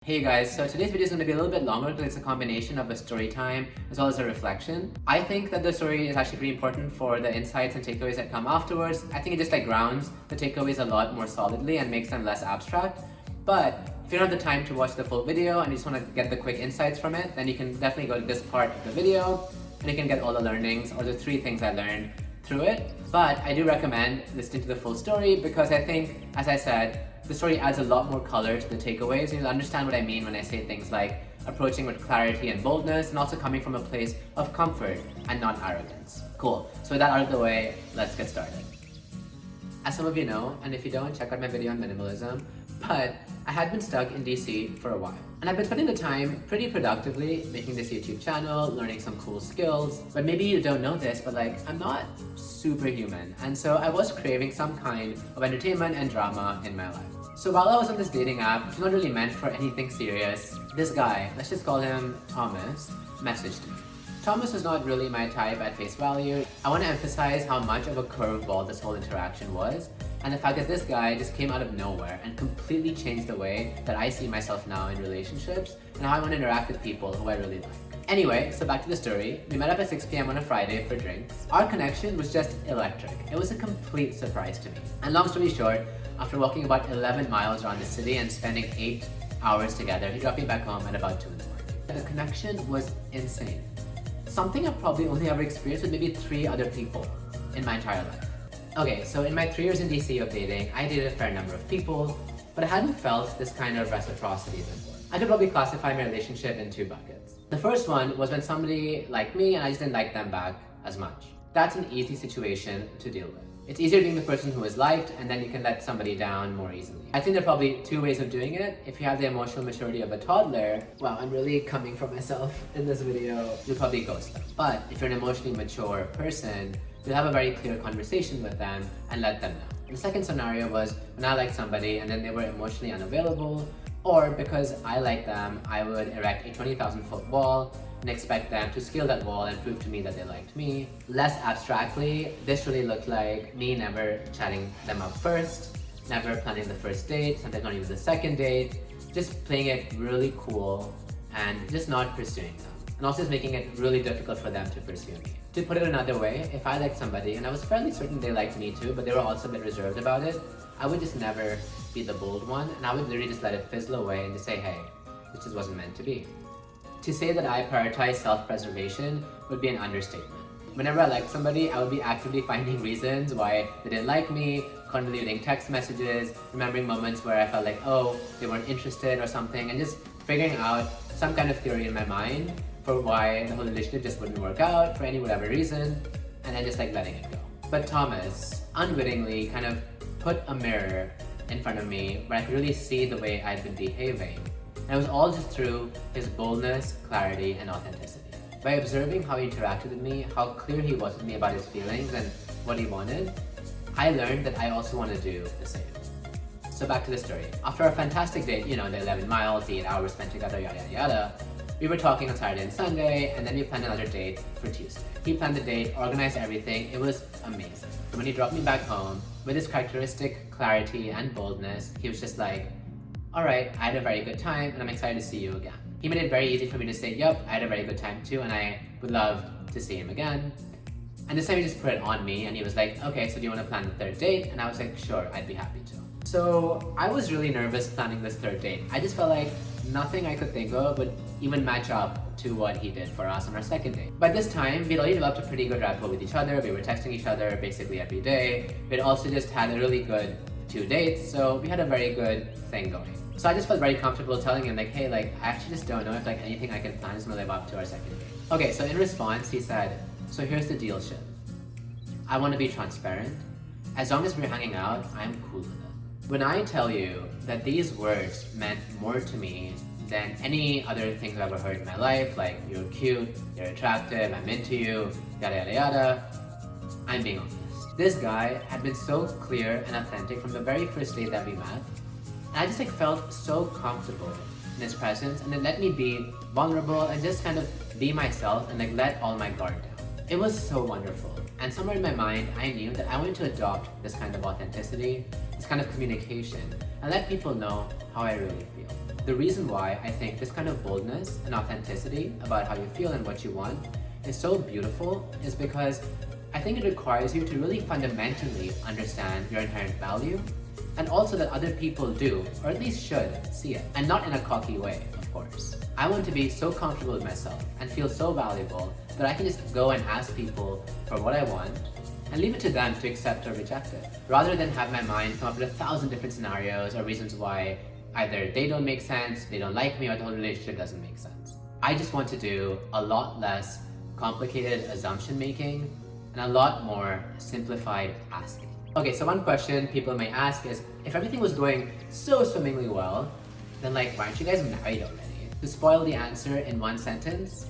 Hey guys, so today's video is going to be a little bit longer because it's a combination of a story time as well as a reflection. I think that the story is actually pretty important for the insights and takeaways that come afterwards. I think it just grounds the takeaways a lot more solidly and makes them less abstract. But if you don't have the time to watch the full video and you just want to get the quick insights from it, then you can definitely go to this part of the video and you can get all the learnings or the 3 things I learned through it. But I do recommend listening to the full story because I think, as I said, the story adds a lot more color to the takeaways. You'll understand what I mean when I say things like approaching with clarity and boldness and also coming from a place of comfort and not arrogance. Cool, so with that out of the way, let's get started. As some of you know, and if you don't, check out my video on minimalism, but I had been stuck in DC for a while. And I've been spending the time pretty productively making this YouTube channel, learning some cool skills. But maybe you don't know this, but I'm not superhuman. And so I was craving some kind of entertainment and drama in my life. So while I was on this dating app, which was not really meant for anything serious, this guy, let's just call him Thomas, messaged me. Thomas was not really my type at face value. I want to emphasize how much of a curveball this whole interaction was, and the fact that this guy just came out of nowhere and completely changed the way that I see myself now in relationships and how I want to interact with people who I really like. Anyway, so back to the story. We met up at 6 p.m. on a Friday for drinks. Our connection was just electric. It was a complete surprise to me. And long story short, after walking about 11 miles around the city and spending 8 hours together, he dropped me back home at about 2 in the morning. The connection was insane. Something I've probably only ever experienced with maybe 3 other people in my entire life. Okay, so in my 3 years in DC of dating, I dated a fair number of people, but I hadn't felt this kind of reciprocity before. I could probably classify my relationship in 2 buckets. The first one was when somebody liked me and I just didn't like them back as much. That's an easy situation to deal with. It's easier being the person who is liked, and then you can let somebody down more easily. I think there are probably 2 ways of doing it. If you have the emotional maturity of a toddler, wow, I'm really coming from myself in this video, you'll probably ghost them. But if you're an emotionally mature person, you'll have a very clear conversation with them and let them know. The second scenario was when I liked somebody and then they were emotionally unavailable, or because I liked them, I would erect a 20,000-foot wall and expect them to scale that wall and prove to me that they liked me. Less abstractly, this really looked like me never chatting them up first, never planning the first date, sometimes not even the second date, just playing it really cool and just not pursuing them. And also just making it really difficult for them to pursue me. To put it another way, if I liked somebody, and I was fairly certain they liked me too, but they were also a bit reserved about it, I would just never be the bold one, and I would literally just let it fizzle away and just say, hey, this just wasn't meant to be. To say that I prioritize self-preservation would be an understatement. Whenever I liked somebody, I would be actively finding reasons why they didn't like me, convoluting text messages, remembering moments where I felt like, oh, they weren't interested or something, and just figuring out some kind of theory in my mind for why the whole relationship just wouldn't work out for any whatever reason, and then just letting it go. But Thomas unwittingly kind of put a mirror in front of me where I could really see the way I'd been behaving. And it was all just through his boldness, clarity, and authenticity. By observing how he interacted with me, how clear he was with me about his feelings and what he wanted, I learned that I also want to do the same. So back to the story. After a fantastic date, the 11 miles, the 8 hours spent together, yada yada yada, we were talking on Saturday and Sunday, and then we planned another date for Tuesday. He planned the date, organized everything, it was amazing. And when he dropped me back home, with his characteristic clarity and boldness, he was just like, alright, I had a very good time, and I'm excited to see you again. He made it very easy for me to say, yep, I had a very good time too, and I would love to see him again. And this time he just put it on me, and he was like, okay, so do you want to plan the 3rd date? And I was like, sure, I'd be happy to. So I was really nervous planning this 3rd date. I just felt like nothing I could think of would even match up to what he did for us on our 2nd date. By this time, we'd already developed a pretty good rapport with each other. We were texting each other basically every day. We'd also just had a really good 2 dates, so we had a very good thing going. So I just felt very comfortable telling him hey, I actually just don't know if anything I can plan is gonna live up to our 2nd date. Okay, so in response, he said, so here's the deal, Shiv. I want to be transparent. As long as we're hanging out, I'm cool with it. When I tell you that these words meant more to me than any other things I've ever heard in my life, like you're cute, you're attractive, I'm into you, yada yada yada, I'm being honest. This guy had been so clear and authentic from the very first day that we met, and I just felt so comfortable in his presence, and it let me be vulnerable and just kind of be myself and let all my guard down. It was so wonderful. And somewhere in my mind, I knew that I wanted to adopt this kind of authenticity, this kind of communication, and let people know how I really feel. The reason why I think this kind of boldness and authenticity about how you feel and what you want is so beautiful is because I think it requires you to really fundamentally understand your inherent value, and also that other people do, or at least should, see it, and not in a cocky way, of course. I want to be so comfortable with myself and feel so valuable that I can just go and ask people for what I want and leave it to them to accept or reject it, rather than have my mind come up with 1,000 different scenarios or reasons why either they don't make sense, they don't like me, or the whole relationship doesn't make sense. I just want to do a lot less complicated assumption making and a lot more simplified asking. Okay, so one question people may ask is, if everything was going so swimmingly well, then why aren't you guys married already? To spoil the answer in one sentence,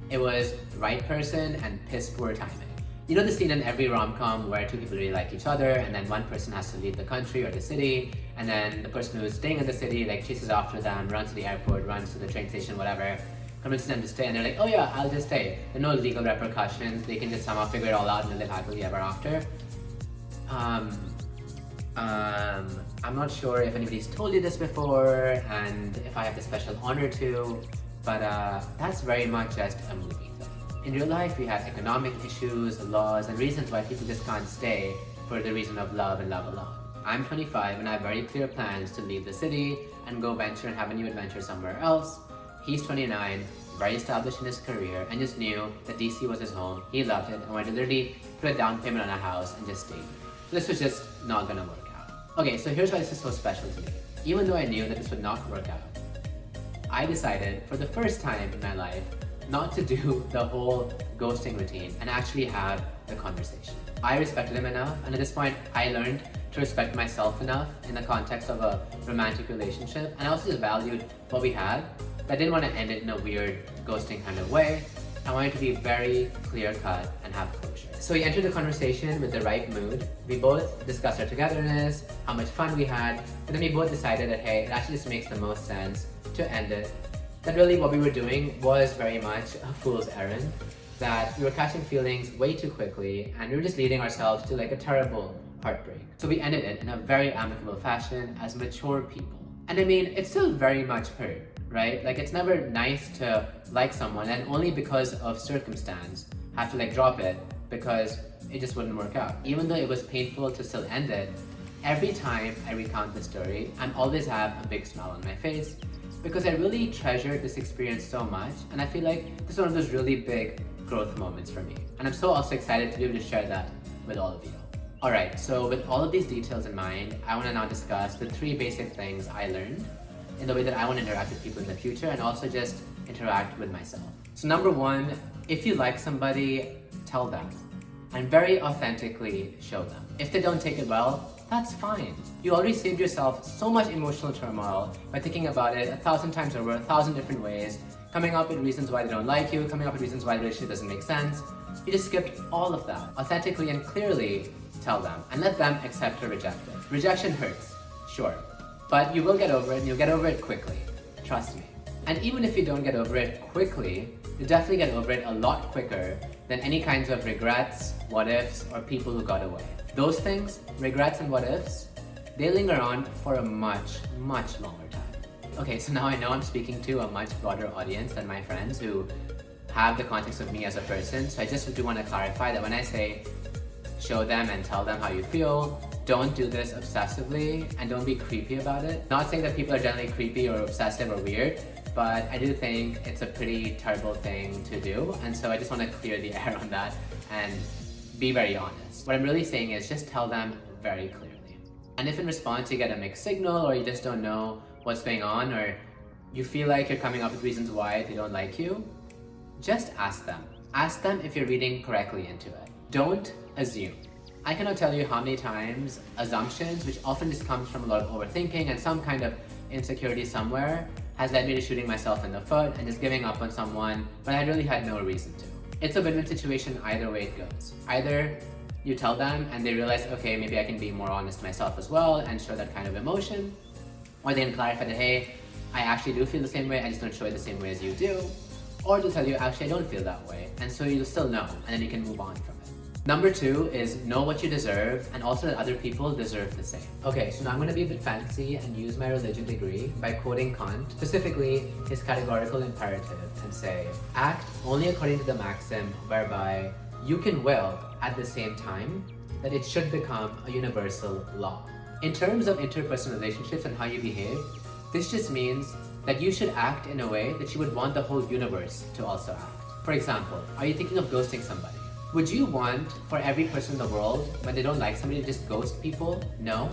it was right person and piss poor timing. You know the scene in every rom-com where two people really like each other and then one person has to leave the country or the city, and then the person who's staying in the city chases after them, runs to the airport, runs to the train station, whatever, convinces them to stay, and they're like, oh yeah, I'll just stay. There are no legal repercussions, they can just somehow figure it all out and live happily ever after. I'm not sure if anybody's told you this before and if I have the special honor to, but that's very much just a movie thing. In real life, we have economic issues, laws, and reasons why people just can't stay for the reason of love and love alone. I'm 25 and I have very clear plans to leave the city and go venture and have a new adventure somewhere else. He's 29, very established in his career, and just knew that DC was his home. He loved it and wanted to literally put a down payment on a house and just stay. This was just not gonna work out. Okay, so here's why this is so special to me. Even though I knew that this would not work out, I decided for the first time in my life not to do the whole ghosting routine and actually have the conversation. I respected him enough, and at this point I learned to respect myself enough in the context of a romantic relationship, and I also just valued what we had. I didn't want to end it in a weird ghosting kind of way. I wanted to be very clear-cut and have closure. So we entered the conversation with the right mood. We both discussed our togetherness, how much fun we had, but then we both decided that, hey, it actually just makes the most sense to end it. That really what we were doing was very much a fool's errand, that we were catching feelings way too quickly and we were just leading ourselves to a terrible heartbreak. So we ended it in a very amicable fashion as mature people. And I mean, it still very much hurt, right? It's never nice to like someone and only because of circumstance have to drop it because it just wouldn't work out. Even though it was painful to still end it, every time I recount the story, I always have a big smile on my face because I really treasured this experience so much, and I feel like this is one of those really big growth moments for me. And I'm so also excited to be able to share that with all of you. Alright, so with all of these details in mind, I want to now discuss the 3 basic things I learned in the way that I want to interact with people in the future and also just interact with myself. So number 1, if you like somebody, tell them and very authentically show them. If they don't take it well, that's fine. You already saved yourself so much emotional turmoil by thinking about it 1,000 times over, 1,000 different ways, coming up with reasons why they don't like you, coming up with reasons why the relationship doesn't make sense. You just skipped all of that. Authentically and clearly tell them and let them accept or reject it. Rejection hurts, sure, but you will get over it and you'll get over it quickly. Trust me. And even if you don't get over it quickly, you'll definitely get over it a lot quicker than any kinds of regrets, what ifs, or people who got away. Those things, regrets and what ifs, they linger on for a much, much longer time. Okay, so now I know I'm speaking to a much broader audience than my friends who have the context of me as a person, so I just do want to clarify that when I say show them and tell them how you feel, don't do this obsessively and don't be creepy about it. Not saying that people are generally creepy or obsessive or weird, but I do think it's a pretty terrible thing to do, and so I just want to clear the air on that and be very honest. What I'm really saying is just tell them very clearly. And if in response you get a mixed signal or you just don't know what's going on or you feel like you're coming up with reasons why they don't like you, just ask them. Ask them if you're reading correctly into it. Don't assume. I cannot tell you how many times assumptions, which often just comes from a lot of overthinking and some kind of insecurity somewhere, has led me to shooting myself in the foot and just giving up on someone when I really had no reason to. It's a win-win situation either way it goes. Either you tell them and they realize, okay, maybe I can be more honest myself as well and show that kind of emotion, or they can clarify that, hey, I actually do feel the same way, I just don't show it the same way as you do, or they'll tell you, actually I don't feel that way, and so you'll still know, and then you can move on from it. Number 2 is know what you deserve and also that other people deserve the same. Okay, so now I'm going to be a bit fancy and use my religion degree by quoting Kant, specifically his categorical imperative, and say, act only according to the maxim whereby you can will at the same time that it should become a universal law. In terms of interpersonal relationships and how you behave, this just means that you should act in a way that you would want the whole universe to also act. For example, are you thinking of ghosting somebody? Would you want for every person in the world, when they don't like somebody, to just ghost people? No?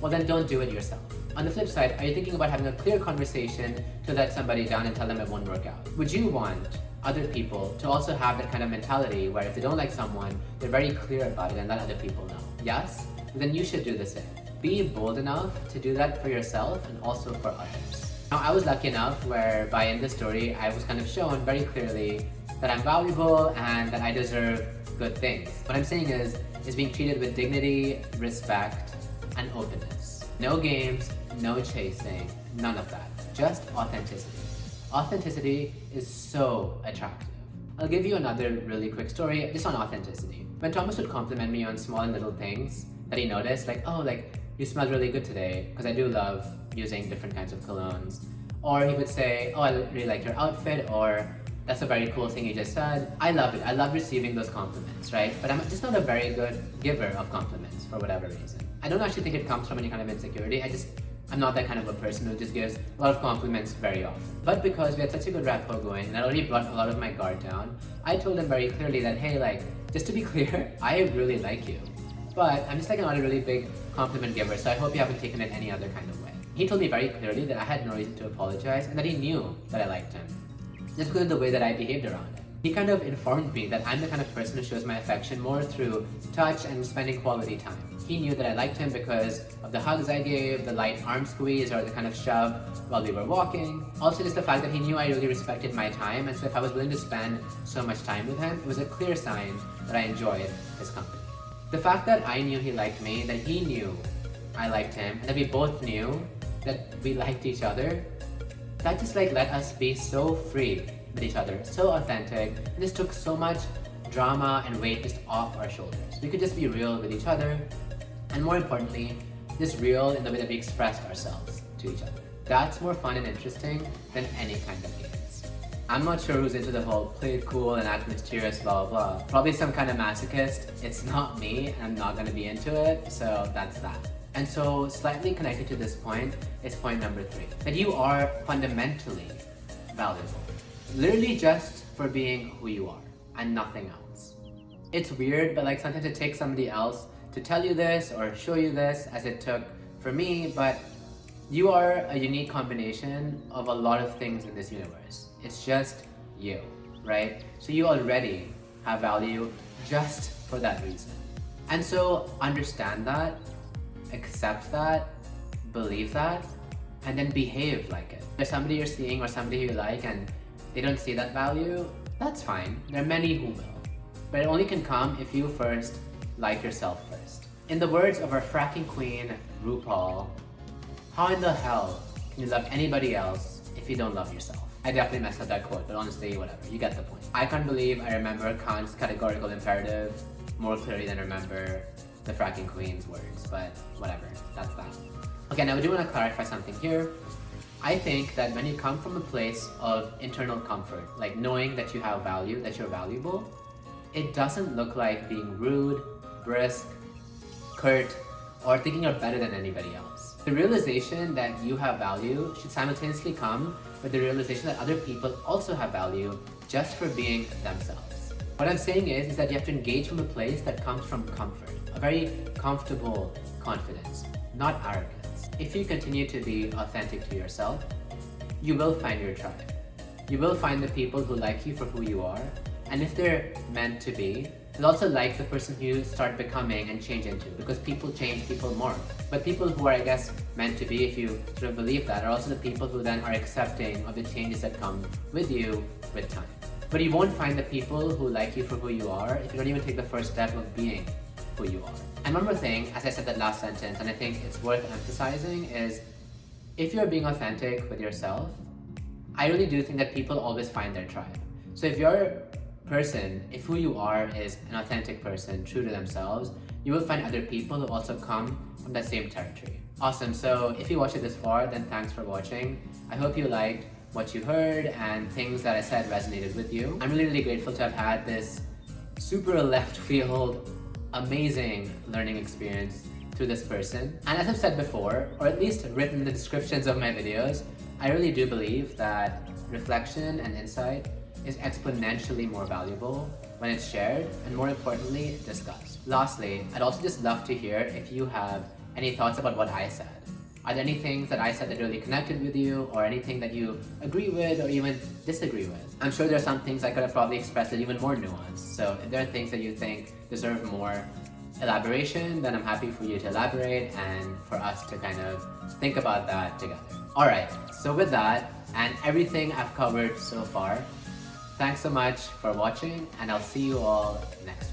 Well then don't do it yourself. On the flip side, are you thinking about having a clear conversation to let somebody down and tell them it won't work out? Would you want other people to also have that kind of mentality where if they don't like someone, they're very clear about it and let other people know? Yes? Then you should do the same. Be bold enough to do that for yourself and also for others. Now, I was lucky enough whereby in this story, I was kind of shown very clearly that I'm valuable and that I deserve good things. What I'm saying is being treated with dignity, respect, and openness. No games, no chasing, none of that. Just authenticity. Authenticity is so attractive. I'll give you another really quick story just on authenticity. When Thomas would compliment me on small and little things that he noticed, like, oh, like, you smell really good today, because I do love using different kinds of colognes. Or he would say, oh, I really like your outfit, or that's a very cool thing you just said. I love it. I love receiving those compliments, right? But I'm just not a very good giver of compliments for whatever reason. I don't actually think it comes from any kind of insecurity. I'm not that kind of a person who just gives a lot of compliments very often. But because we had such a good rapport going and I already brought a lot of my guard down, I told him very clearly that, hey, like, just to be clear, I really like you. But I'm just like not a really big compliment giver, so I hope you haven't taken it any other kind of way. He told me very clearly that I had no reason to apologize and that he knew that I liked him, just because of the way that I behaved around him. He kind of informed me that I'm the kind of person who shows my affection more through touch and spending quality time. He knew that I liked him because of the hugs I gave, the light arm squeeze or the kind of shove while we were walking. Also just the fact that he knew I really respected my time, and so if I was willing to spend so much time with him, it was a clear sign that I enjoyed his company. The fact that I knew he liked me, that he knew I liked him, and that we both knew that we liked each other, that just like let us be so free with each other, so authentic, and this took so much drama and weight just off our shoulders. We could just be real with each other, and more importantly, just real in the way that we expressed ourselves to each other. That's more fun and interesting than any kind of games. I'm not sure who's into the whole play it cool and act mysterious blah blah blah. Probably some kind of masochist. It's not me, and I'm not gonna be into it, so that's that. And so slightly connected to this point is point number 3, that you are fundamentally valuable. Literally just for being who you are and nothing else. It's weird, but like sometimes it takes somebody else to tell you this or show you this, as it took for me, but you are a unique combination of a lot of things in this universe. It's just you, right? So you already have value just for that reason. And so understand that, accept that, believe that, and then behave like it. If there's somebody you're seeing or somebody you like and they don't see that value, that's fine. There are many who will. But it only can come if you first like yourself first. In the words of our fracking queen, RuPaul, how in the hell can you love anybody else if you don't love yourself? I definitely messed up that quote, but honestly, whatever, you get the point. I can't believe I remember Kant's categorical imperative more clearly than I remember the fracking queen's words, but whatever, that's that. Okay, now we do want to clarify something here. I think that when you come from a place of internal comfort, like knowing that you have value, that you're valuable, it doesn't look like being rude, brisk, curt, or thinking you're better than anybody else. The realization that you have value should simultaneously come with the realization that other people also have value just for being themselves. What I'm saying is that you have to engage from a place that comes from comfort, a very comfortable confidence, not arrogance. If you continue to be authentic to yourself, you will find your tribe. You will find the people who like you for who you are, and if they're meant to be, they'll also like the person you start becoming and change into, because people change, people morph. But people who are, I guess, meant to be, if you sort of believe that, are also the people who then are accepting of the changes that come with you with time. But you won't find the people who like you for who you are if you don't even take the first step of being who you are. And one more thing, as I said that last sentence, and I think it's worth emphasizing, is if you're being authentic with yourself, I really do think that people always find their tribe. So if you're person, if who you are is an authentic person, true to themselves, you will find other people who also come from that same territory. Awesome, so if you watched it this far, then thanks for watching. I hope you liked what you heard and things that I said resonated with you. I'm really grateful to have had this super left field, amazing learning experience through this person. And as I've said before, or at least written in the descriptions of my videos, I really do believe that reflection and insight is exponentially more valuable when it's shared and, more importantly, discussed. Lastly, I'd also just love to hear if you have any thoughts about what I said. Are there any things that I said that really connected with you, or anything that you agree with or even disagree with? I'm sure there are some things I could have probably expressed with even more nuance. So if there are things that you think deserve more elaboration, then I'm happy for you to elaborate and for us to kind of think about that together. Alright, so with that and everything I've covered so far, thanks so much for watching, and I'll see you all next time.